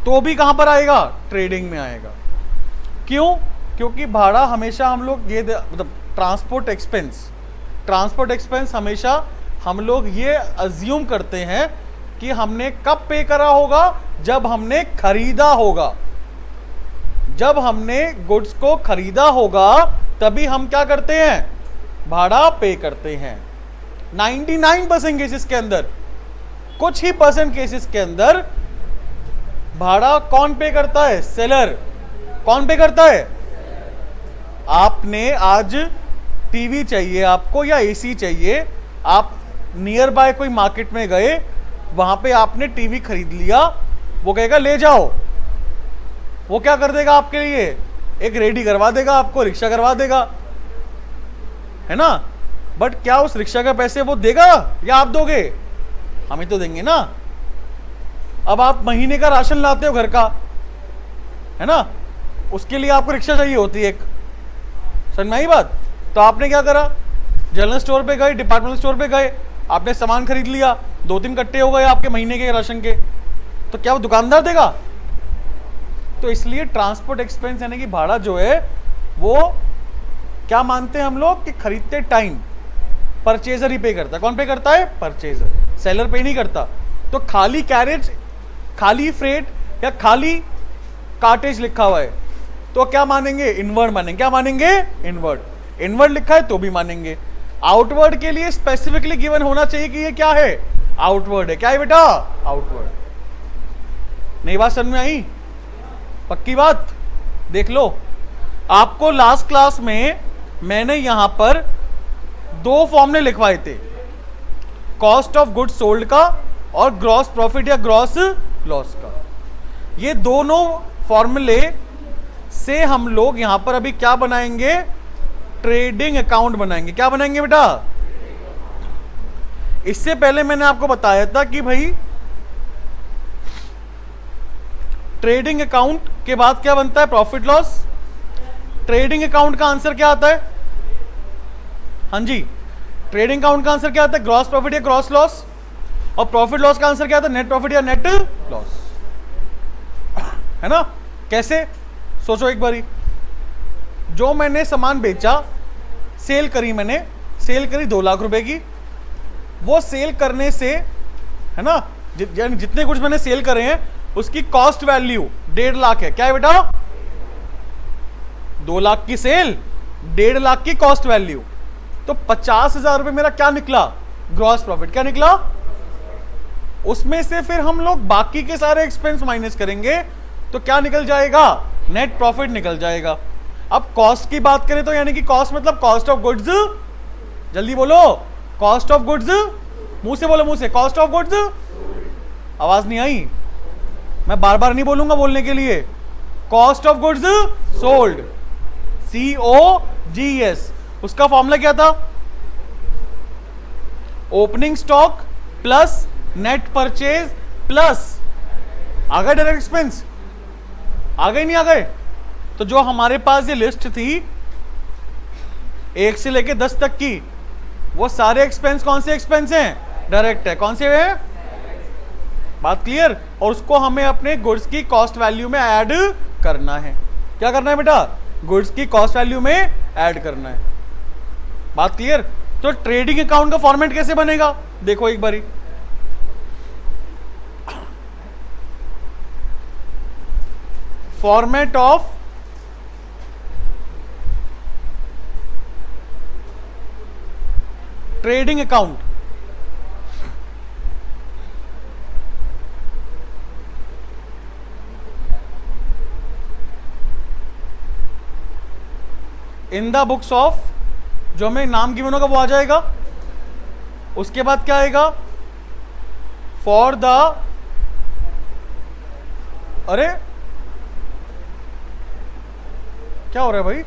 तो भी कहां पर आएगा? ट्रेडिंग में आएगा। क्यों? क्योंकि भाड़ा हमेशा हम लोग ये मतलब ट्रांसपोर्ट एक्सपेंस हमेशा हम लोग ये अज्यूम करते हैं कि हमने कब पे करा होगा? जब हमने खरीदा होगा। जब हमने गुड्स को खरीदा होगा तभी हम क्या करते हैं? भाड़ा पे करते हैं। 99% केसेस के अंदर, कुछ ही परसेंट केसेस के अंदर भाड़ा कौन पे करता है? सेलर। कौन पे करता है? आपने आज टीवी चाहिए आपको या एसी चाहिए, आप नियर बाय कोई मार्केट में गए, वहां पे आपने टीवी खरीद लिया, वो कहेगा ले जाओ। वो क्या कर देगा आपके लिए? एक रेडी करवा देगा, आपको रिक्शा करवा देगा, है ना? बट क्या उस रिक्शा का पैसे वो देगा या आप दोगे? हम ही तो देंगे ना। अब आप महीने का राशन लाते हो घर का, है ना, उसके लिए आपको रिक्शा चाहिए होती है एक। समझ में आई बात? तो आपने क्या करा? जनरल स्टोर पे गए, डिपार्टमेंटल स्टोर पे गए, आपने सामान खरीद लिया, 2-3 कट्टे हो गए आपके महीने के राशन के, तो क्या वो दुकानदार देगा? तो इसलिए ट्रांसपोर्ट एक्सपेंस यानी कि भाड़ा जो है वो क्या मानते हैं हम लोग कि खरीदते टाइम परचेजर ही पे करता है। कौन पे करता है? परचेजर। सेलर पे नहीं करता। तो खाली कैरेज, खाली फ्रेट या खाली कार्टेज लिखा हुआ है तो क्या मानेंगे? इनवर्ड मानेंगे। क्या मानेंगे? इनवर्ड। इनवर्ड लिखा है तो भी मानेंगे। आउटवर्ड के लिए स्पेसिफिकली गिवन होना चाहिए कि ये क्या है? आउटवर्ड है। क्या है बेटा? आउटवर्ड। नई बात समझ में आई? पक्की बात? देख लो, आपको लास्ट क्लास में मैंने यहां पर 2 फॉर्मूले लिखवाए थे, कॉस्ट ऑफ गुड्स सोल्ड का और ग्रॉस प्रॉफिट या ग्रॉस लॉस का। ये दोनों फॉर्मूले से हम लोग यहां पर अभी क्या बनाएंगे? ट्रेडिंग अकाउंट बनाएंगे। क्या बनाएंगे बेटा? इससे पहले मैंने आपको बताया था कि भाई ट्रेडिंग अकाउंट के बाद क्या बनता है? Profit loss. ट्रेडिंग अकाउंट का आंसर क्या आता है? हाँ जी, ट्रेडिंग अकाउंट का आंसर क्या आता है? ग्रॉस प्रॉफिट या ग्रॉस लॉस। और प्रॉफिट लॉस का आंसर क्या आता है? नेट प्रॉफिट या नेट लॉस, है ना? कैसे? सोचो एक बारी। जो मैंने सामान बेचा, सेल करी, मैंने सेल करी 2 लाख रुपए की, वो सेल करने से, है ना, जितने कुछ मैंने सेल करे हैं उसकी कॉस्ट वैल्यू 1.5 लाख है। क्या है बेटा? 2 लाख की सेल, 1.5 लाख की कॉस्ट वैल्यू, तो 50,000 रुपए मेरा क्या निकला? Gross profit. क्या निकला? उसमें से फिर हम लोग बाकी के सारे एक्सपेंस माइनस करेंगे तो क्या निकल जाएगा? नेट प्रॉफिट निकल जाएगा। अब कॉस्ट की बात करें तो यानी कि कॉस्ट मतलब कॉस्ट ऑफ गुड्स, जल्दी बोलो, कॉस्ट ऑफ गुड्स मुंह से बोलो, मुंह से। कॉस्ट ऑफ गुड्स, आवाज नहीं आई, मैं बार बार नहीं बोलूंगा बोलने के लिए। Cost of goods sold, COGS, उसका फॉर्मूला क्या था? Opening stock plus net purchase plus, आ गए डायरेक्ट एक्सपेंस, आ गए नहीं आ गए? तो जो हमारे पास ये लिस्ट थी 1 से लेके 10 तक की, वो सारे एक्सपेंस कौन से एक्सपेंस हैं? डायरेक्ट है। कौन से हैं? बात क्लियर? और उसको हमें अपने गुड्स की कॉस्ट वैल्यू में ऐड करना है। क्या करना है बेटा? गुड्स की कॉस्ट वैल्यू में ऐड करना है। बात क्लियर? तो ट्रेडिंग अकाउंट का फॉर्मेट कैसे बनेगा देखो एक बारी। Format of trading account, in the books of, जो हमें नाम गिवन होगा वो आ जाएगा। उसके बाद क्या आएगा? फॉर द, अरे क्या हो रहा है भाई?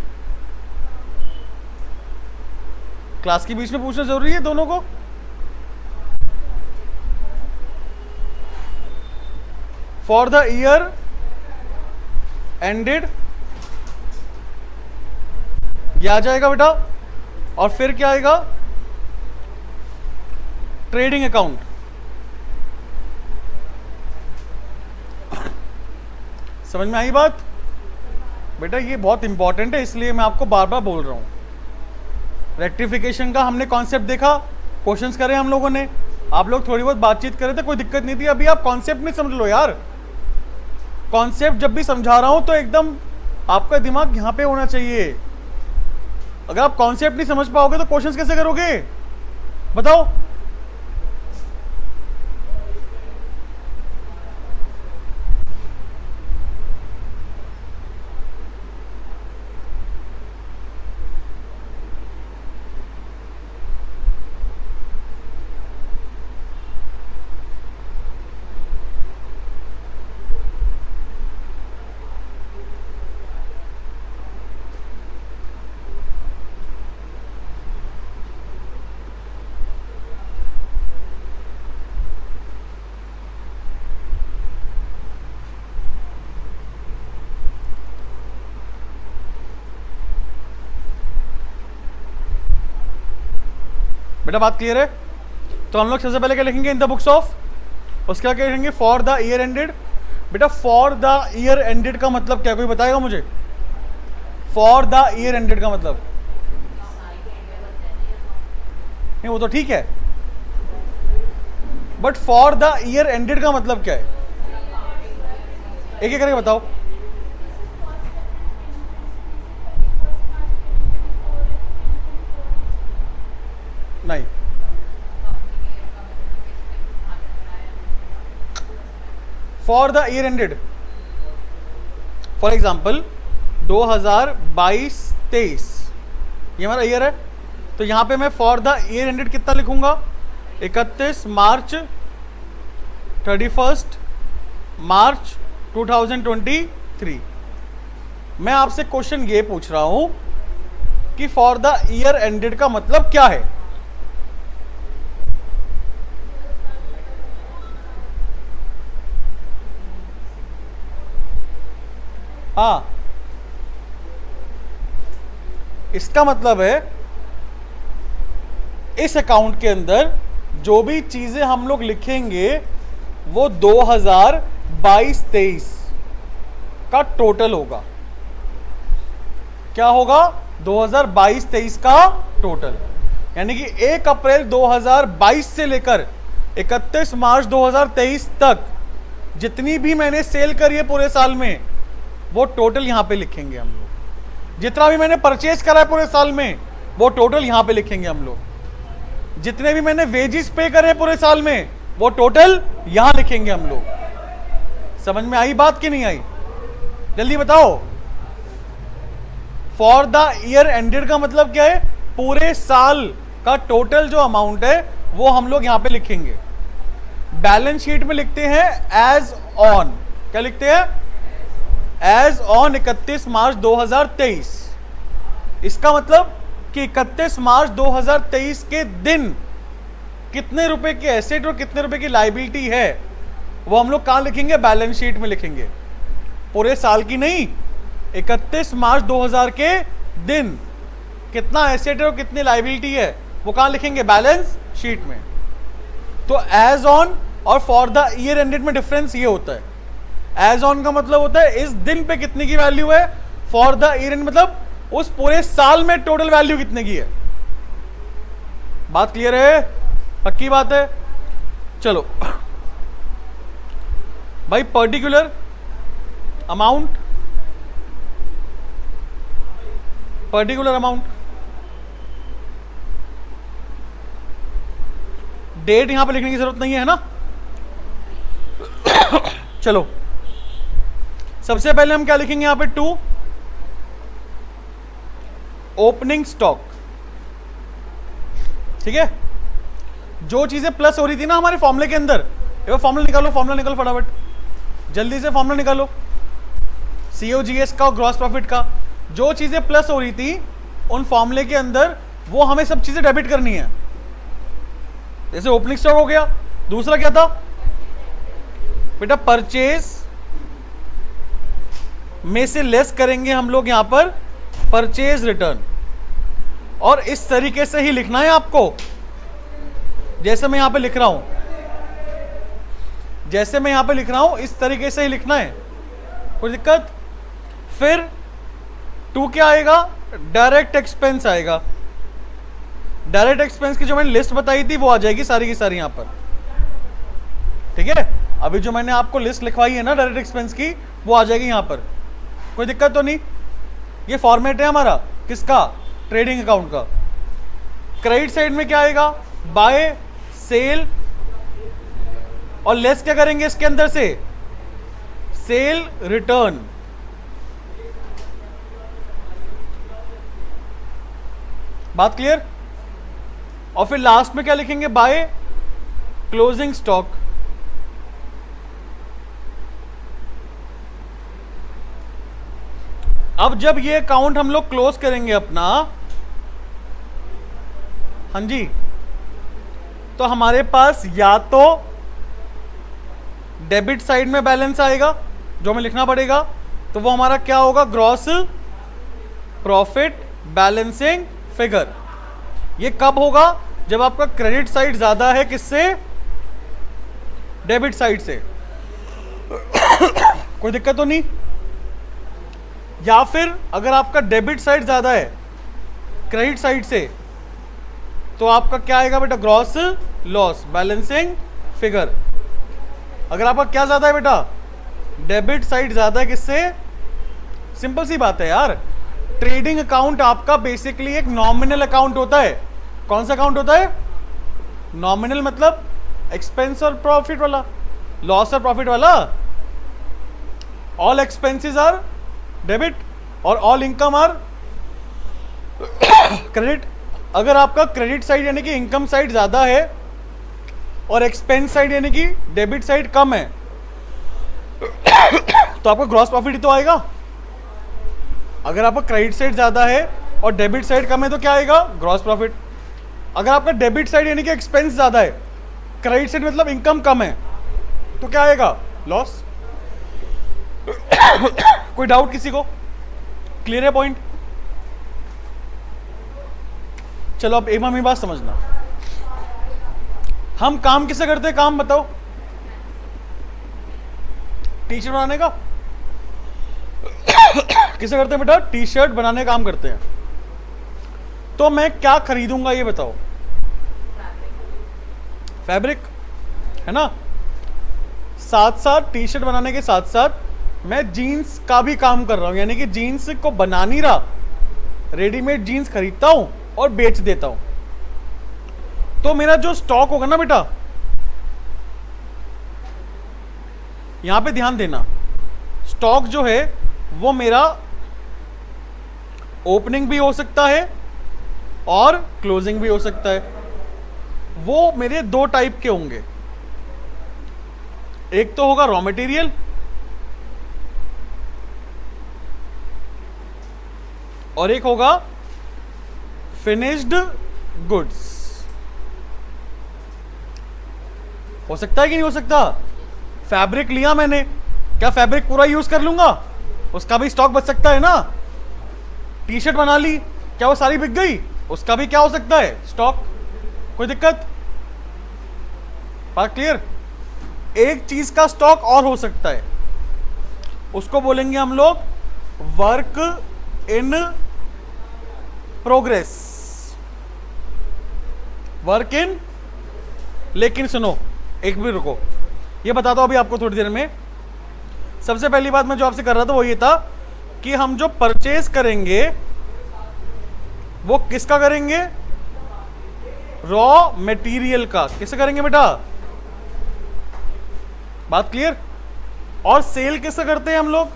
क्लास के बीच में पूछना जरूरी है दोनों को? फॉर द ईयर एंडेड, ये आ जाएगा बेटा। और फिर क्या आएगा? Trading account. समझ में आई बात? बेटा ये बहुत इंपॉर्टेंट है, इसलिए मैं आपको बार बार बोल रहा हूं। रेक्टिफिकेशन का हमने कॉन्सेप्ट देखा, क्वेश्चंस करे हम लोगों ने, आप लोग थोड़ी बहुत बातचीत करे थे, कोई दिक्कत नहीं थी। अभी आप कॉन्सेप्ट नहीं समझ लो यार। कॉन्सेप्ट जब भी समझा रहा हूं तो एकदम आपका दिमाग यहां पे होना चाहिए। अगर आप कॉन्सेप्ट नहीं समझ पाओगे तो क्वेश्चंस कैसे करोगे बताओ? बेटा बात क्लियर है? तो हम लोग सबसे पहले क्या लिखेंगे? इन द बुक्स ऑफ, उसके बाद क्या लिखेंगे? For the year ended. बेटा फॉर द ईयर एंडेड का मतलब क्या, कोई बताएगा मुझे? फॉर द ईयर एंडेड का मतलब? नहीं वो तो ठीक है, but for the year ended का मतलब क्या है? एक एक करके बताओ। नहीं, for the year ended, for example 2022-23 ये हमारा ईयर है, तो यहां पे मैं फॉर द ईयर एंडेड कितना लिखूंगा? 31 मार्च, 31 मार्च 2023। मैं आपसे क्वेश्चन ये पूछ रहा हूं कि फॉर द ईयर एंडेड का मतलब क्या है? हाँ, इसका मतलब है इस अकाउंट के अंदर जो भी चीजें हम लोग लिखेंगे वो 2022-23 का टोटल होगा। क्या होगा? 2022-23 का टोटल, यानी कि 1 अप्रैल 2022 से लेकर 31 मार्च 2023 तक जितनी भी मैंने सेल करी है पूरे साल में, वो टोटल यहां पे लिखेंगे हम लोग। जितना भी मैंने परचेज करा है पूरे साल में, वो टोटल यहां पे लिखेंगे हम लोग। जितने भी मैंने वेजेस पे करे हैं पूरे साल में, वो टोटल यहां लिखेंगे हम लोग। समझ में आई बात कि नहीं आई? जल्दी बताओ। फॉर द ईयर एंडेड का मतलब क्या है? पूरे साल का टोटल जो अमाउंट है वो हम लोग यहां पे लिखेंगे। बैलेंस शीट में लिखते हैं एज ऑन, क्या लिखते हैं? एज ऑन 31 मार्च 2023। इसका मतलब कि 31 मार्च 2023 के दिन कितने रुपए की एसेट और कितने रुपए की लायबिलिटी है, वो हम लोग कहां लिखेंगे? बैलेंस शीट में लिखेंगे। पूरे साल की नहीं, 31 मार्च 2000 के दिन कितना एसेट है और कितनी लायबिलिटी है, वो कहां लिखेंगे? बैलेंस शीट में। तो एज ऑन और फॉर द ईयर एंडेड में डिफरेंस ये होता है। एज ऑन का मतलब होता है इस दिन पे कितने की वैल्यू है, फॉर द ईयर एंड मतलब उस पूरे साल में टोटल वैल्यू कितने की है। बात क्लियर है? पक्की बात है? चलो भाई, particular amount, particular amount, date यहां पे लिखने की जरूरत नहीं है ना। चलो सबसे पहले हम क्या लिखेंगे यहां पे? To opening stock. ठीक है, जो चीजें प्लस हो रही थी ना हमारे फॉर्मूले के अंदर, ये फॉर्मूला निकालो, फॉर्मूला निकालो फटाफट, जल्दी से फॉर्मूला निकालो। सीओजीएस का और ग्रॉस प्रॉफिट का जो चीजें प्लस हो रही थी उन फॉर्मूले के अंदर, वो हमें सब चीजें डेबिट करनी है। जैसे ओपनिंग स्टॉक हो गया, दूसरा क्या था बेटा? परचेज में से लेस करेंगे हम लोग यहां पर परचेज रिटर्न, और इस तरीके से ही लिखना है आपको, जैसे मैं यहां पे लिख रहा हूं, जैसे मैं यहां पे लिख रहा हूं इस तरीके से ही लिखना है। कोई दिक्कत? फिर टू क्या आएगा? डायरेक्ट एक्सपेंस आएगा। डायरेक्ट एक्सपेंस की जो मैंने लिस्ट बताई थी वो आ जाएगी सारी की सारी यहां पर। ठीक है, अभी जो मैंने आपको लिस्ट लिखवाई है ना डायरेक्ट एक्सपेंस की, वो आ जाएगी यहां पर। कोई दिक्कत तो नहीं? ये फॉर्मेट है हमारा किसका? ट्रेडिंग अकाउंट का। क्रेडिट साइड में क्या आएगा? बाय, सेल, और लेस क्या करेंगे इसके अंदर से? Cell return. बात क्लियर? और फिर लास्ट में क्या लिखेंगे? By closing stock. अब जब ये अकाउंट हम लोग क्लोज करेंगे अपना, हाँ जी, तो हमारे पास या तो डेबिट साइड में बैलेंस आएगा जो हमें लिखना पड़ेगा, तो वो हमारा क्या होगा? Gross profit balancing figure. ये कब होगा? जब आपका क्रेडिट साइड ज्यादा है किससे? डेबिट साइड से। कोई दिक्कत तो नहीं? या फिर अगर आपका डेबिट साइड ज्यादा है क्रेडिट साइड से, तो आपका क्या आएगा बेटा? Gross loss balancing figure. अगर आपका क्या ज्यादा है बेटा? डेबिट साइड ज्यादा है किससे? सिंपल सी बात है यार, ट्रेडिंग अकाउंट आपका बेसिकली एक नॉमिनल अकाउंट होता है। कौन सा अकाउंट होता है? नॉमिनल मतलब एक्सपेंस और प्रॉफिट वाला, लॉस और प्रॉफिट वाला। ऑल एक्सपेंसेस आर डेबिट और ऑल इनकम आर क्रेडिट। अगर आपका क्रेडिट साइड यानी कि इनकम साइड ज्यादा है और एक्सपेंस साइड यानी कि डेबिट साइड कम है, तो आपका ग्रॉस प्रॉफिट ही तो आएगा। अगर आपका क्रेडिट साइड ज्यादा है और डेबिट साइड कम है तो क्या आएगा? Gross profit. अगर आपका डेबिट साइड यानी कि एक्सपेंस ज्यादा है, क्रेडिट साइड मतलब इनकम कम है, तो क्या आएगा? लॉस। कोई डाउट किसी को? क्लियर है पॉइंट? चलो अब एम बात समझना। हम काम किसे करते हैं? काम बताओ। टी शर्ट बनाने का किसे करते हैं बेटा? टी शर्ट बनाने का काम करते हैं। तो मैं क्या खरीदूंगा ये बताओ? फैब्रिक है ना। साथ साथ टी शर्ट बनाने के साथ साथ मैं जीन्स का भी काम कर रहा हूं, यानी कि जीन्स को बना नहीं रहा, रेडीमेड जीन्स खरीदता हूं और बेच देता हूं। तो मेरा जो स्टॉक होगा ना बेटा, यहां पे ध्यान देना, स्टॉक जो है वो मेरा ओपनिंग भी हो सकता है और क्लोजिंग भी हो सकता है। वो मेरे दो टाइप के होंगे। एक तो होगा रॉ मटेरियल और एक होगा फिनिश्ड गुड्स। हो सकता है कि नहीं हो सकता? फैब्रिक लिया मैंने, क्या फैब्रिक पूरा यूज कर लूंगा? उसका भी स्टॉक बच सकता है ना। टी शर्ट बना ली, क्या वो सारी बिक गई? उसका भी क्या हो सकता है? स्टॉक। कोई दिक्कत? बात क्लियर? एक चीज का स्टॉक और हो सकता है, उसको बोलेंगे हम लोग work in progress. Work in, लेकिन सुनो, एक भी रुको, ये बताता हूं अभी आपको थोड़ी देर में। सबसे पहली बात मैं जो आपसे कर रहा था वो ये था कि हम जो परचेज करेंगे वो किसका करेंगे? रॉ मटेरियल का। किससे करेंगे बेटा? बात क्लियर? और सेल किससे करते हैं हम लोग?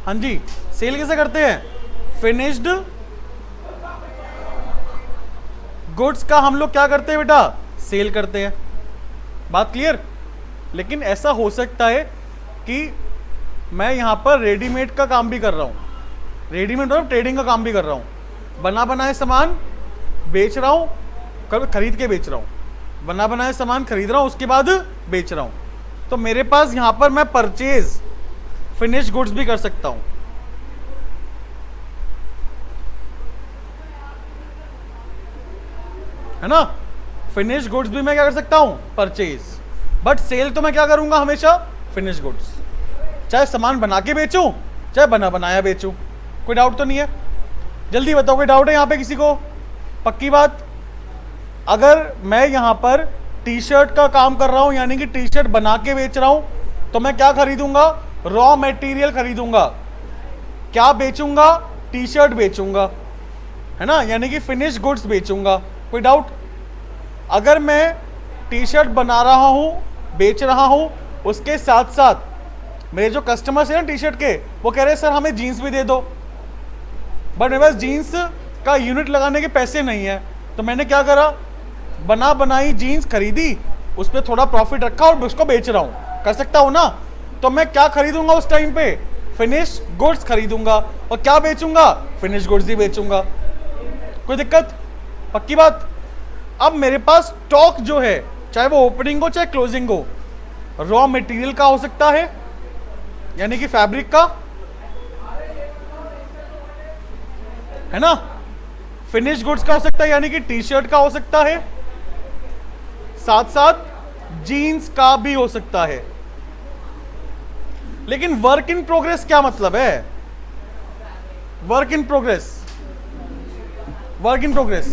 हाँ जी, सेल किसे करते हैं? फिनिश्ड गुड्स का हम लोग क्या करते हैं बेटा? सेल करते हैं। बात क्लियर? लेकिन ऐसा हो सकता है कि मैं यहां पर रेडीमेड का काम भी कर रहा हूं। रेडीमेड और ट्रेडिंग का काम भी कर रहा हूं। बना बनाए सामान बेच रहा हूं, कभी खरीद के बेच रहा हूं। बना बनाए सामान खरीद रहा हूं, उसके बाद बेच रहा हूं। तो मेरे पास यहां पर मैं परचेज फिनिश गुड्स भी कर सकता हूं। है ना? फिनिश गुड्स भी मैं क्या कर सकता हूं? परचेज। बट सेल तो मैं क्या करूंगा हमेशा? Finish goods. चाहे सामान बना के बेचूं, चाहे बना बनाया बेचूं। कोई डाउट तो नहीं है? जल्दी बताओ, कोई डाउट है यहां पे किसी को? पक्की बात? अगर मैं यहां पर टी शर्ट का काम कर रहा हूं, यानी कि टी शर्ट बना के बेच रहा हूं, तो मैं क्या खरीदूंगा? Raw material खरीदूंगा। क्या बेचूंगा? टी शर्ट बेचूंगा, है ना? यानी कि फिनिश गुड्स बेचूंगा। कोई डाउट? अगर मैं टी शर्ट बना रहा हूं, बेच रहा हूं, उसके साथ साथ मेरे जो कस्टमर्स हैं ना टी शर्ट के, वो कह रहे हैं सर हमें जीन्स भी दे दो, बट मेरे पास जीन्स का यूनिट लगाने के पैसे नहीं है। तो मैंने क्या करा? बना बनाई जीन्स खरीदी, उस पर थोड़ा प्रॉफिट रखा और उसको बेच रहा हूं। कर सकता हूं ना? तो मैं क्या खरीदूंगा उस टाइम पे? फिनिश गुड्स खरीदूंगा। और क्या बेचूंगा? फिनिश गुड्स ही बेचूंगा। कोई दिक्कत? पक्की बात? अब मेरे पास स्टॉक जो है, चाहे वो ओपनिंग हो चाहे क्लोजिंग हो, रॉ मटेरियल का हो सकता है, यानी कि फैब्रिक का, है ना? फिनिश गुड्स का हो सकता है, यानी कि टी शर्ट का हो सकता है, साथ साथ जीन्स का भी हो सकता है। लेकिन वर्क इन प्रोग्रेस क्या मतलब है? Work in progress, work in progress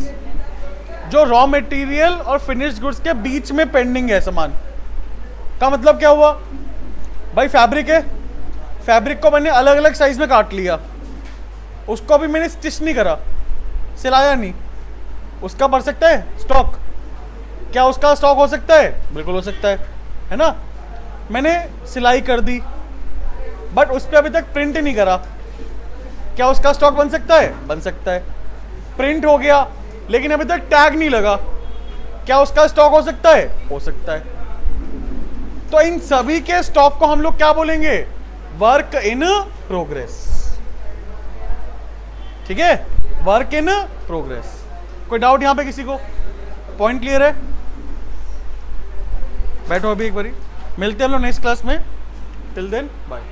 जो रॉ मटेरियल और फिनिश्ड गुड्स के बीच में पेंडिंग है सामान का मतलब क्या हुआ? भाई फैब्रिक है, फैब्रिक को मैंने अलग अलग साइज में काट लिया, उसको अभी मैंने स्टिच नहीं करा, सिलाया नहीं, उसका बढ़ सकता है स्टॉक? क्या उसका स्टॉक हो सकता है? बिल्कुल हो सकता है ना? मैंने सिलाई कर दी, बट उस पर अभी तक प्रिंट नहीं करा, क्या उसका स्टॉक बन सकता है? बन सकता है। प्रिंट हो गया लेकिन अभी तक टैग नहीं लगा, क्या उसका स्टॉक हो सकता है? हो सकता है। तो इन सभी के स्टॉक को हम लोग क्या बोलेंगे? Work in progress. ठीक है? Work in progress. कोई डाउट यहां पे किसी को? पॉइंट क्लियर है? बैठो अभी एक बारी, मिलते हैं हम लोग नेक्स्ट क्लास में। Till then bye.